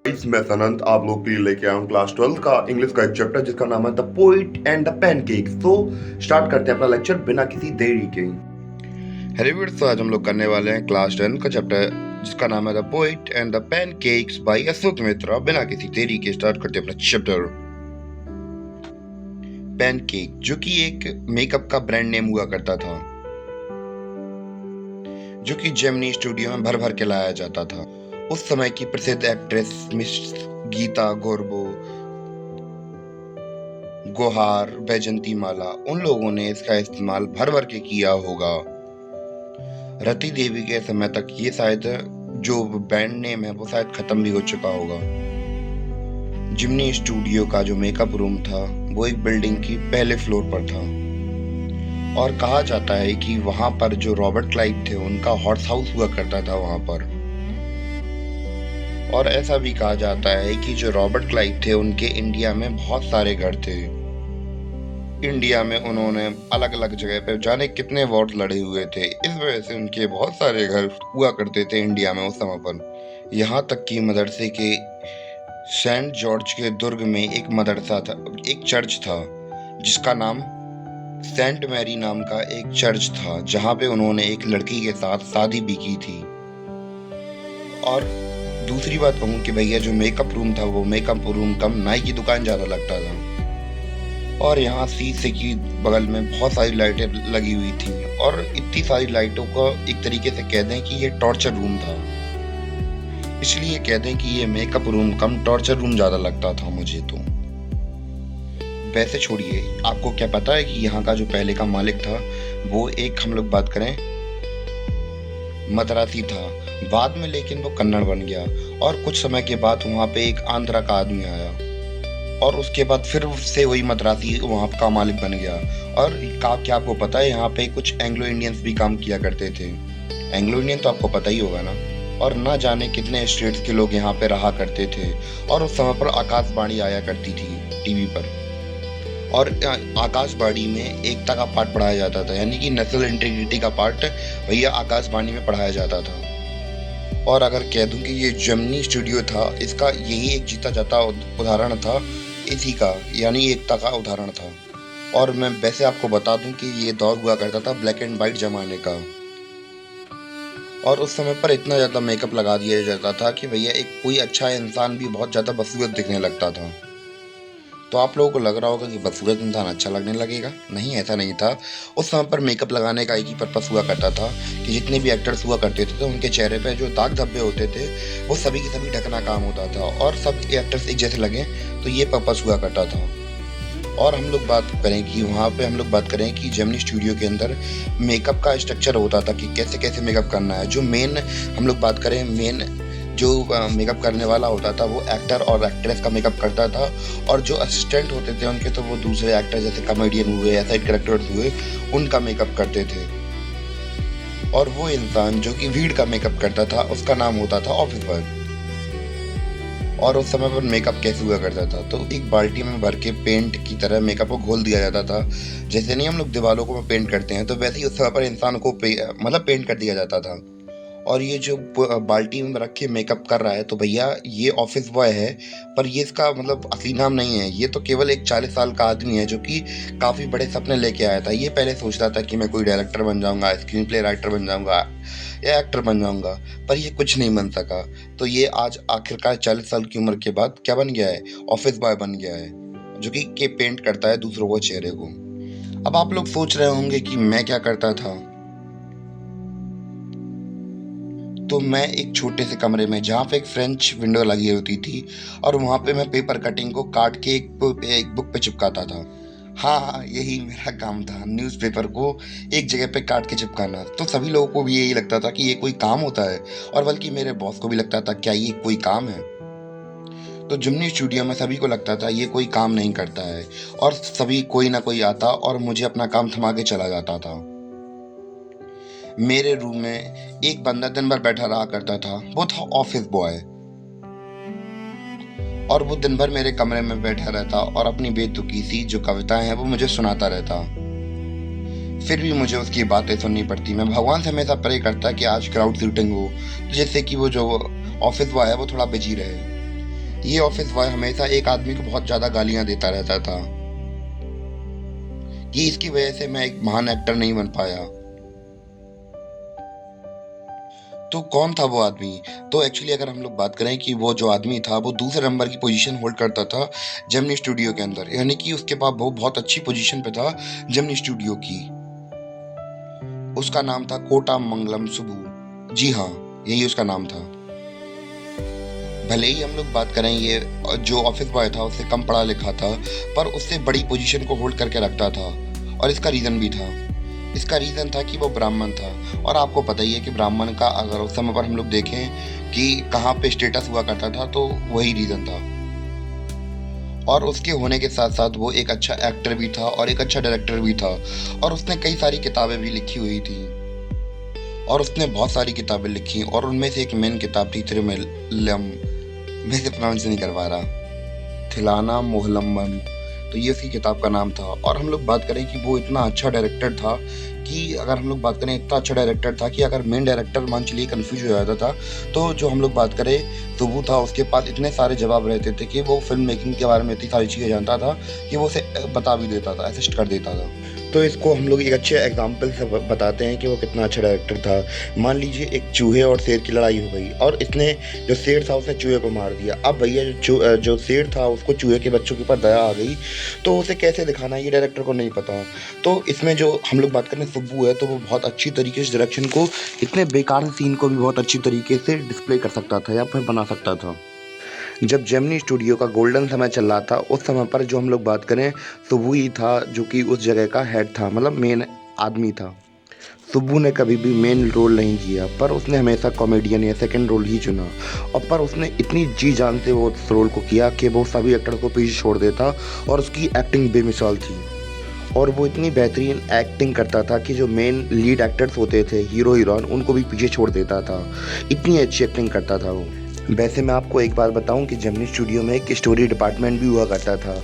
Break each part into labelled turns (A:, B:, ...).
A: Guys मैं सनंत आप लोग के लिए लेके आया हूँ क्लास 12 का इंग्लिश का एक चैप्टर जिसका नाम है the poet and the pancakes. तो स्टार्ट करते हैं अपना लेक्चर बिना किसी देरी के। हेलो व्यूअर्स, तो आज हम लोग करने वाले हैं क्लास 10 का चैप्टर जिसका नाम है the poet and the pancakes by Ashok Mitra. बिना किसी देरी के स्टार्ट करते हैं अपना चैप्टर। पैनकेक जो कि एक मेकअप का ब्रांड नेम हुआ करता था, जो कि जेमिनी स्टूडियो में भर भर के लाया जाता था। उस समय की प्रसिद्ध एक्ट्रेस मिस गीता गोरबो, गोहार, बैजंती माला, उन लोगों ने इसका इस्तेमाल भर भर के किया होगा। रति देवी के समय तक ये शायद जो ब्रांड नेम है वो शायद खत्म भी हो चुका होगा। जिमनी स्टूडियो का जो मेकअप रूम था वो एक बिल्डिंग की पहले फ्लोर पर था और कहा जाता है कि वहां पर जो रॉबर्ट क्लाइव थे उनका हॉर्स हाउस हुआ करता था वहां पर। और ऐसा भी कहा जाता है कि जो रॉबर्ट क्लाइव थे उनके इंडिया में बहुत सारे घर थे। इंडिया में उन्होंने अलग अलग जगह पे जाने कितने अवार्ड लड़े हुए थे, इस वजह से उनके बहुत सारे घर हुआ करते थे इंडिया में उस समय पर। यहाँ तक कि मदरसे के सेंट जॉर्ज के दुर्ग में एक मदरसा था, एक चर्च था जिसका नाम सेंट मैरी नाम का एक चर्च था, जहाँ पे उन्होंने एक लड़की के साथ शादी भी की थी। और दूसरी बात कहूँ कि भैया जो मेकअप रूम था वो मेकअप रूम कम नाई की दुकान ज़्यादा लगता था। और यहाँ शीशे की बगल में बहुत सारी लाइटें लगी हुई थी और इतनी सारी लाइटों का एक तरीके से कह दें कि ये टॉर्चर रूम था। इसलिए कह दें कि ये makeup room cum torture room ज़्यादा लगता था मुझे तो। वैसे छोड़िए, आपको क्या पता है कि यहाँ का जो पहले का मालिक था वो एक, हम लोग बात करें, मद्रासी था। बाद में लेकिन वो कन्नड़ बन गया और कुछ समय के बाद वहाँ पे एक आंध्रा का आदमी आया और उसके बाद फिर से वही मद्रासी वहाँ का मालिक बन गया। और क्या आपको पता है यहाँ पे कुछ एंग्लो इंडियंस भी काम किया करते थे। एंग्लो इंडियन तो आपको पता ही होगा ना। और ना जाने कितने स्टेट्स के लोग यहाँ पे रहा करते थे। और उस समय पर आकाशवाणी आया करती थी टीवी पर, और आकाशवाणी में एकता का पाठ पढ़ाया जाता था, यानी कि नेशनल इंटीग्रिटी का पाठ भैया आकाशवाणी में पढ़ाया जाता था। और अगर कह दूं कि ये जेमिनी स्टूडियो था, इसका यही एक जीता जाता उदाहरण था इसी का, यानी एकता का उदाहरण था। और मैं वैसे आपको बता दूं कि ये दौर हुआ करता था ब्लैक एंड वाइट जमाने का। और उस समय पर इतना ज़्यादा मेकअप लगा दिया जाता था कि भैया एक कोई अच्छा इंसान भी बहुत ज़्यादा बदसूरत दिखने लगता था। तो आप लोगों को लग रहा होगा कि बदसूरत इंसान अच्छा लगने लगेगा। नहीं, ऐसा नहीं था। उस समय पर मेकअप लगाने का एक ही पर्पस हुआ करता था कि जितने भी एक्टर्स हुआ करते थे तो उनके चेहरे पे जो दाग धब्बे होते थे वो सभी के सभी ढकना काम होता था और सब एक्टर्स एक जैसे लगे, तो ये पर्पस हुआ करता था। और हम लोग बात करें कि वहाँ पे हम लोग बात करें कि जेमिनी स्टूडियो के अंदर मेकअप का स्ट्रक्चर होता था कि कैसे कैसे मेकअप करना है। जो मेन हम लोग बात करें, मेन जो मेकअप करने वाला होता था वो एक्टर और एक्ट्रेस का मेकअप करता था, और जो असिस्टेंट होते थे उनके तो वो दूसरे एक्टर जैसे कॉमेडियन हुए या साइड कैरेक्टर्स हुए उनका मेकअप करते थे। और वो इंसान जो कि भीड़ का मेकअप करता था उसका नाम होता था ऑफिस बॉय। और उस समय पर मेकअप कैसे हुआ करता था, तो एक बाल्टी में भर के पेंट की तरह मेकअप को घोल दिया जाता था। जैसे नहीं हम लोग दीवारों को पेंट करते हैं, तो वैसे ही उस समय पर इंसान को मतलब पेंट कर दिया जाता था। और ये जो बाल्टी में रख के मेकअप कर रहा है, तो भैया ये ऑफिस बॉय है, पर ये इसका मतलब असली नाम नहीं है। ये तो केवल एक 40 साल का आदमी है जो कि काफ़ी बड़े सपने लेके आया था। ये पहले सोचता था कि मैं कोई डायरेक्टर बन जाऊंगा, स्क्रीन प्ले राइटर बन जाऊंगा या एक्टर बन जाऊंगा, पर ये कुछ नहीं बन सका। तो ये आज आखिरकार 40 साल की उम्र के बाद क्या बन गया है, ऑफिस बॉय बन गया है, जो कि के पेंट करता है दूसरों को चेहरे को। अब आप लोग सोच रहे होंगे कि मैं क्या करता था। तो मैं एक छोटे से कमरे में, जहाँ पे एक फ्रेंच विंडो लगी होती थी, और वहाँ पे मैं पेपर कटिंग को काट के एक बुक पे चिपकाता था। हाँ, यही मेरा काम था, न्यूज़पेपर को एक जगह पे काट के चिपकाना। तो सभी लोगों को भी यही लगता था कि ये कोई काम होता है, और बल्कि मेरे बॉस को भी लगता था क्या ये कोई काम है। तो जिमनी स्टूडियो में सभी को लगता था ये कोई काम नहीं करता है, और सभी कोई ना कोई आता और मुझे अपना काम थमा के चला जाता था। मेरे रूम में एक बंदा दिन भर बैठा रहा करता था, वो था ऑफिस बॉय। और वो दिन भर मेरे कमरे में बैठा रहता और अपनी बेतुकी सी जो कविताएं हैं वो मुझे सुनाता रहता। फिर भी मुझे उसकी बातें सुननी पड़ती। मैं भगवान से हमेशा प्रे करता कि आज क्राउड सीटिंग हो, जिससे कि वो जो ऑफिस बॉय है वो थोड़ा बिजी रहे। ये ऑफिस बॉय हमेशा एक आदमी को बहुत ज़्यादा गालियाँ देता रहता था कि इसकी वजह से मैं एक महान एक्टर नहीं बन पाया। तो कौन था वो आदमी? तो एक्चुअली अगर हम लोग बात करें कि वो जो आदमी था वो दूसरे नंबर की पोजीशन होल्ड करता था जेमिनी स्टूडियो के अंदर, यानी कि उसके पास वो बहुत अच्छी पोजीशन पे था जेमिनी स्टूडियो की। उसका नाम था कोटा मंगलम सुबू। जी हाँ, यही उसका नाम था। भले ही हम लोग बात करें ये जो ऑफिस बॉय था उससे कम पढ़ा लिखा था, पर उससे बड़ी पोजीशन को होल्ड करके रखता था, और इसका रीज़न भी था। इसका रीज़न था कि वो ब्राह्मण था, और आपको पता ही है कि ब्राह्मण का अगर उस समय पर हम लोग देखें कि कहाँ पे स्टेटस हुआ करता था, तो वही रीज़न था। और उसके होने के साथ साथ वो एक अच्छा एक्टर भी था और एक अच्छा डायरेक्टर भी था, और उसने कई सारी किताबें भी लिखी हुई थी, और उसने बहुत सारी किताबें लिखी, और उनमें से एक मेन किताब थी थिरुमल्लम। मैं इसे प्रोनाउंस नहीं कर पा रहा, थिलाना मोहलम्बन। तो ये उसकी किताब का नाम था। और हम लोग बात करें कि वो इतना अच्छा डायरेक्टर था कि अगर हम लोग बात करें इतना अच्छा डायरेक्टर था कि अगर मेन डायरेक्टर मान चलिए कंफ्यूज हो जाता था, तो जो हम लोग बात करें तो वो था, उसके पास इतने सारे जवाब रहते थे कि वो फिल्म मेकिंग के बारे में इतनी सारी चीज़ें जानता था कि वो उसे बता भी देता था, असिस्ट कर देता था। तो इसको हम लोग एक अच्छे एग्जाम्पल से बताते हैं कि वो कितना अच्छा डायरेक्टर था। मान लीजिए एक चूहे और शेर की लड़ाई हो गई, और इसने जो शेर था उसने चूहे को मार दिया। अब भैया जो शेर था उसको चूहे के बच्चों के ऊपर दया आ गई, तो उसे कैसे दिखाना है ये डायरेक्टर को नहीं पता। तो इसमें जो हम लोग बात करें सुब्बू है, तो वो बहुत अच्छी तरीके से डायरेक्शन को, इतने बेकार सीन को भी बहुत अच्छी तरीके से डिस्प्ले कर सकता था या फिर बना सकता था। जब जेमिनी स्टूडियो का गोल्डन समय चल रहा था, उस समय पर जो हम लोग बात करें सुब्बू ही था जो कि उस जगह का हेड था, मतलब मेन आदमी था। सुब्बू ने कभी भी मेन रोल नहीं किया, पर उसने हमेशा कॉमेडियन या सेकंड रोल ही चुना, और पर उसने इतनी जी जान से वो उस रोल को किया कि वो सभी एक्टर को पीछे छोड़ देता, और उसकी एक्टिंग बेमिसाल थी। और वो इतनी बेहतरीन एक्टिंग करता था कि जो मेन लीड एक्टर्स होते थे, हीरो हीरोइन, उनको भी पीछे छोड़ देता था। इतनी अच्छी एक्टिंग करता था वो। वैसे मैं आपको एक बात बताऊं कि जेमिनी स्टूडियो में एक स्टोरी डिपार्टमेंट भी हुआ करता था,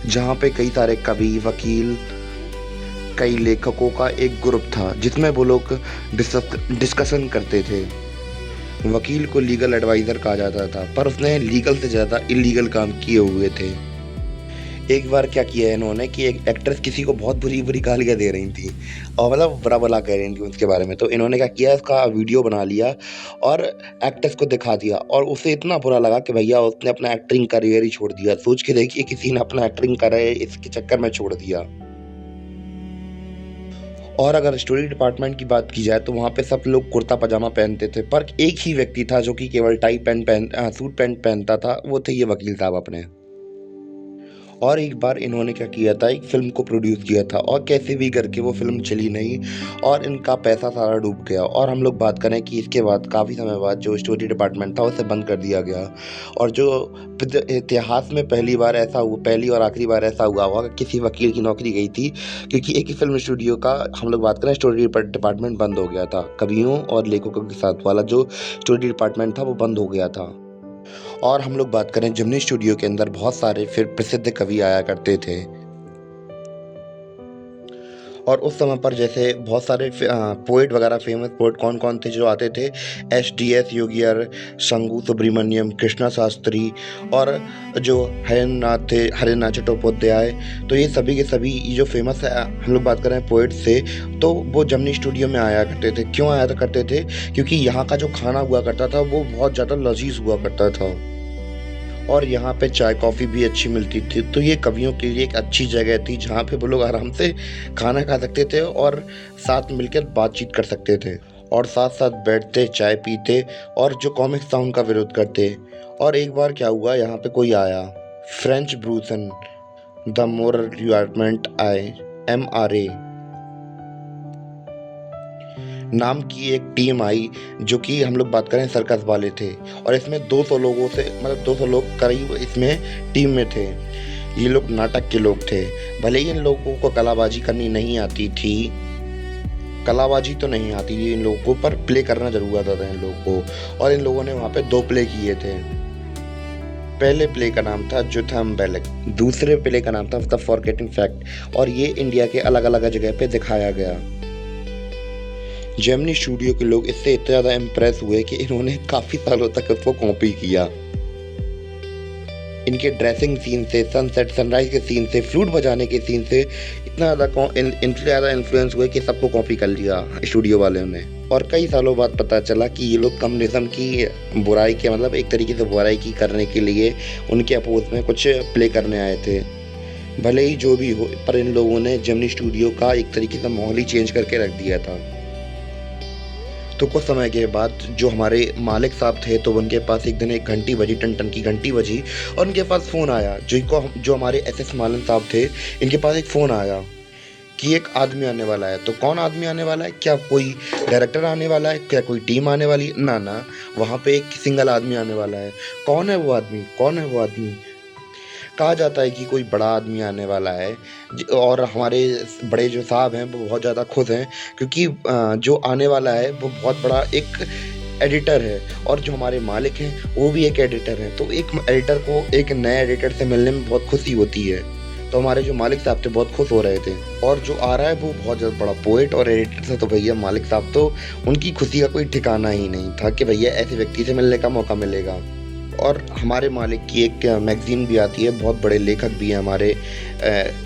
A: जहां पे कई सारे कवि, वकील, कई लेखकों का एक ग्रुप था, जिसमें वो लोग डिस्कशन करते थे। वकील को लीगल एडवाइज़र कहा जाता था, पर उसने लीगल से ज़्यादा इलीगल काम किए हुए थे। एक बार क्या किया इन्होंने कि एक एक्ट्रेस किसी को बहुत बुरी बुरी गालियाँ दे रही थी, और मतलब बुरा भला कह रही थी उसके बारे में। तो इन्होंने क्या किया, इसका वीडियो बना लिया और एक्ट्रेस को दिखा दिया, और उसे इतना बुरा लगा कि भैया उसने अपना एक्टिंग करियर ही छोड़ दिया। सोच के देखिए, किसी ने अपना एक्टिंग करियर इसके चक्कर में छोड़ दिया। और अगर स्टोरी डिपार्टमेंट की बात की जाए, तो वहाँ पे सब लोग कुर्ता पजामा पहनते थे, पर एक ही व्यक्ति था जो कि केवल टाई पैंट सूट पैंट पहनता था, वो थे ये वकील साहब अपने। और एक बार इन्होंने क्या किया था, एक फ़िल्म को प्रोड्यूस किया था, और कैसे भी करके वो फ़िल्म चली नहीं, और इनका पैसा सारा डूब गया। और हम लोग बात करें कि इसके बाद काफ़ी समय बाद जो स्टोरी डिपार्टमेंट था उसे बंद कर दिया गया। और जो इतिहास में पहली और आखिरी बार ऐसा हुआ होगा कि किसी वकील की नौकरी गई थी, क्योंकि एक ही फ़िल्म स्टूडियो का हम लोग बात करें स्टोरी डिपार्टमेंट बंद हो गया था। कवियों और लेखकों के साथ वाला जो स्टोरी डिपार्टमेंट था वो बंद हो गया था। और हम लोग बात करें जेमिनी स्टूडियो के अंदर बहुत सारे फिर प्रसिद्ध कवि आया करते थे, और उस समय पर जैसे बहुत सारे पोएट वगैरह, फेमस पोएट कौन कौन थे जो आते थे, एस योगियर, शंकु सुब्रमण्यम, कृष्णा शास्त्री, और जो हरिनाथ थे, हरिनाथ चट्टोपाध्याय। तो ये सभी के सभी ये जो फेमस है, हम लोग बात करें पोएट से, तो वो जेमिनी स्टूडियो में आया करते थे। क्यों आया करते थे? क्योंकि यहाँ का जो खाना हुआ करता था वो बहुत ज़्यादा लजीज हुआ करता था, और यहाँ पे चाय कॉफ़ी भी अच्छी मिलती थी। तो ये कवियों के लिए एक अच्छी जगह थी, जहाँ पे वो लोग आराम से खाना खा सकते थे और साथ मिलकर बातचीत कर सकते थे, और साथ साथ बैठते, चाय पीते, और जो कॉमिक्स था उनका विरोध करते। और एक बार क्या हुआ, यहाँ पे कोई आया, फ्रेंच ब्रूसन, द मोरल डिपार्टमेंट आए, MRA नाम की एक टीम आई, जो कि हम लोग बात करें सर्कस वाले थे, और इसमें 200 लोगों से, मतलब 200 लोग करीब इसमें टीम में थे। ये लोग नाटक के लोग थे। भले ही इन लोगों को कलाबाजी करनी नहीं आती थी, कलाबाजी तो नहीं आती थी इन लोगों को, पर प्ले करना जरूर आता था इन लोगों को। और इन लोगों ने वहाँ पे 2 प्ले किए थे। पहले प्ले का नाम था जुथम बेलेक, दूसरे प्ले का नाम था द फॉरगेटिंग फैक्ट, और ये इंडिया के अलग अलग जगह पे दिखाया गया। जेमिनी स्टूडियो के लोग इससे इतने ज़्यादा इम्प्रेस हुए कि इन्होंने काफ़ी सालों तक उसको कॉपी किया। इनके ड्रेसिंग सीन से, सनसेट सनराइज़ के सीन से, फ्लूट बजाने के सीन से इतना ज़्यादा इनसे ज़्यादा इन्फ्लुएंस हुए कि सबको कॉपी कर लिया स्टूडियो वालों ने। और कई सालों बाद पता चला कि ये लोग कम्युनिज़्म की बुराई के मतलब एक तरीके से बुराई की करने के लिए उनके अपोज़ में कुछ प्ले करने आए थे। भले ही जो भी हो, पर इन लोगों ने जेमिनी स्टूडियो का एक तरीके से माहौल ही चेंज करके रख दिया था। तो कुछ समय के बाद जो हमारे मालिक साहब थे, तो उनके पास एक दिन एक घंटी बजी, टन-टन की घंटी बजी और उनके पास फ़ोन आया। जो हमारे एसएस मालन साहब थे, इनके पास एक फ़ोन आया कि एक आदमी आने वाला है। तो कौन आदमी आने वाला है? क्या कोई डायरेक्टर आने वाला है? क्या कोई टीम आने वाली है? ना, ना, वहाँ पे एक सिंगल आदमी आने वाला है। कौन है वो आदमी? कौन है वो आदमी? कहा जाता है कि कोई बड़ा आदमी आने वाला है और हमारे बड़े जो साहब हैं वो बहुत ज़्यादा खुश हैं क्योंकि जो आने वाला है वो बहुत बड़ा एक एडिटर है और जो हमारे मालिक हैं वो भी एक एडिटर हैं। तो एक एडिटर को एक नए एडिटर से मिलने में बहुत खुशी होती है। तो हमारे जो मालिक साहब थे बहुत खुश हो रहे थे और जो आ रहा है वो बहुत ज़्यादा बड़ा पोएट और एडिटर था। तो भैया मालिक साहब तो उनकी खुशी का कोई ठिकाना ही नहीं था कि भैया ऐसे व्यक्ति से मिलने का मौका मिलेगा। और हमारे मालिक की एक मैगज़ीन भी आती है, बहुत बड़े लेखक भी हैं हमारे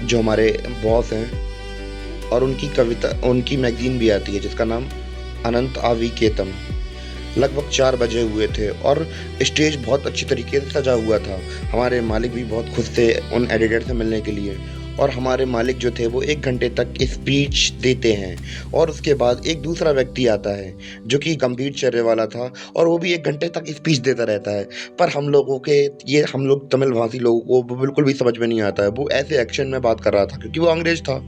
A: जो हमारे बॉस हैं और उनकी मैगज़ीन भी आती है जिसका नाम अनंत आविकेतम। लगभग 4 बजे हुए थे और स्टेज बहुत अच्छी तरीके से सजा हुआ था। हमारे मालिक भी बहुत खुश थे उन एडिटर से मिलने के लिए और हमारे मालिक जो थे वो 1 घंटे तक स्पीच देते हैं और उसके बाद एक दूसरा व्यक्ति आता है जो कि गंभीर चेहरे वाला था और वो भी 1 घंटे तक स्पीच देता रहता है। पर हम लोग तमिल भाषी लोगों को वो बिल्कुल भी समझ में नहीं आता है। वो ऐसे एक्शन में बात कर रहा था क्योंकि वो अंग्रेज़ था।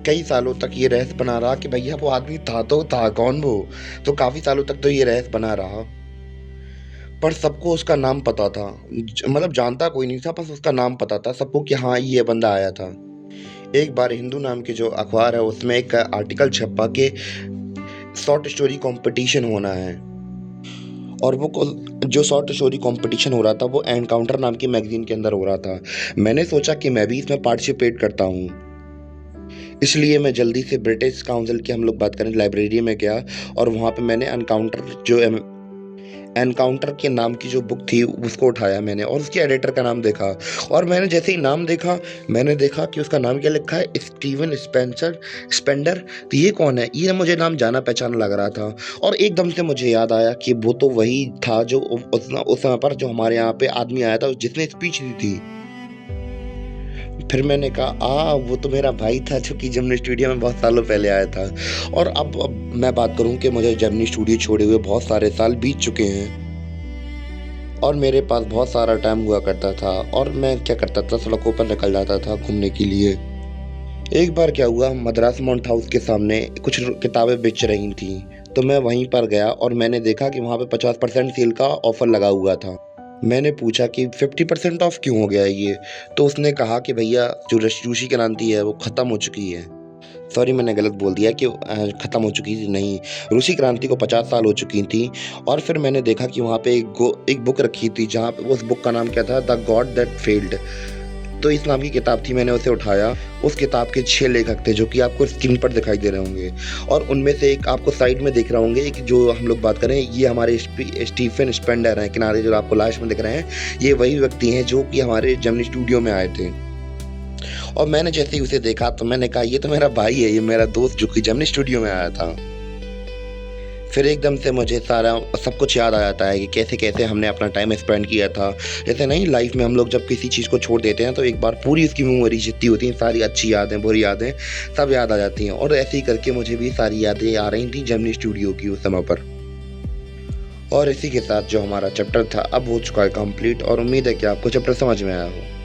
A: कई सालों तक ये रहस्य बना रहा कि भैया वो आदमी था तो था कौन वो? तो काफ़ी सालों तक तो ये रहस्य बना रहा। पर सबको उसका नाम पता था। मतलब जानता कोई नहीं था, बस उसका नाम पता था सबको कि हाँ, ये बंदा आया था। एक बार हिंदू नाम की जो अखबार है उसमें एक आर्टिकल छपा कि शॉर्ट स्टोरी कंपटीशन होना है और जो शॉर्ट स्टोरी कंपटीशन हो रहा था वो एनकाउंटर नाम की मैगज़ीन के अंदर हो रहा था। मैंने सोचा कि मैं भी इसमें पार्टिसिपेट करता हूँ। इसलिए मैं जल्दी से ब्रिटिश काउंसिल की हम लोग बात करें लाइब्रेरी में गया और वहाँ पे मैंने एनकाउंटर के नाम की जो बुक थी उसको उठाया मैंने और उसके एडिटर का नाम देखा और मैंने जैसे ही नाम देखा, मैंने देखा कि उसका नाम क्या लिखा है, स्टीवन स्पेंडर। तो ये कौन है? ये मुझे नाम जाना पहचाना लग रहा था और एकदम से मुझे याद आया कि वो तो वही था जो उस समय पर जो हमारे यहाँ पे आदमी आया था जिसने स्पीच दी थी। फिर मैंने कहा वो तो मेरा भाई था जो कि जेमिनी स्टूडियो में बहुत सालों पहले आया था। और अब मैं बात करूँ कि मुझे जेमिनी स्टूडियो छोड़े हुए बहुत सारे साल बीत चुके हैं और मेरे पास बहुत सारा टाइम हुआ करता था और मैं क्या करता था, सड़कों पर निकल जाता था घूमने के लिए। एक बार क्या हुआ, मद्रास माउंट हाउस के सामने कुछ किताबें बेच रही थी, तो मैं वहीं पर गया और मैंने देखा कि वहाँ पे 50% सेल का ऑफर लगा हुआ था। मैंने पूछा कि 50% ऑफ क्यों हो गया है ये? तो उसने कहा कि भैया जो रूसी क्रांति है वो ख़त्म हो चुकी है। सॉरी, मैंने गलत बोल दिया कि ख़त्म हो चुकी थी, नहीं, रूसी क्रांति को 50 साल हो चुकी थी। और फिर मैंने देखा कि वहाँ पे एक बुक रखी थी जहाँ पे उस बुक का नाम क्या था, द गॉड दैट फेल्ड। तो इस नाम की किताब थी, मैंने उसे उठाया। उस किताब के 6 लेखक थे जो कि आपको स्क्रीन पर दिखाई दे रहे होंगे और उनमें से एक आपको साइड में दिख रहा होंगे, एक जो हम लोग बात करें ये हमारे स्टीफन स्पेंडर हैं, किनारे जो आपको लास्ट में दिख रहे हैं, ये वही व्यक्ति हैं जो कि हमारे जेमिनी स्टूडियो में आए थे। और मैंने जैसे ही उसे देखा तो मैंने कहा ये तो मेरा भाई है, ये मेरा दोस्त जो कि जेमिनी स्टूडियो में आया था। फिर एकदम से मुझे सारा सब कुछ याद आ जाता है कि कैसे-कैसे हमने अपना टाइम स्पेंड किया था। जैसे नहीं, लाइफ़ में हम लोग जब किसी चीज़ को छोड़ देते हैं तो एक बार पूरी उसकी मेमोरी जितनी होती हैं, सारी अच्छी यादें, बुरी यादें सब याद आ जाती हैं और ऐसे ही करके मुझे भी सारी यादें आ रही थी जेमिनी स्टूडियो की उस समय पर। और इसी के साथ जो हमारा चैप्टर था अब हो चुका है कंप्लीट और उम्मीद है कि आपको चैप्टर समझ में आया हो।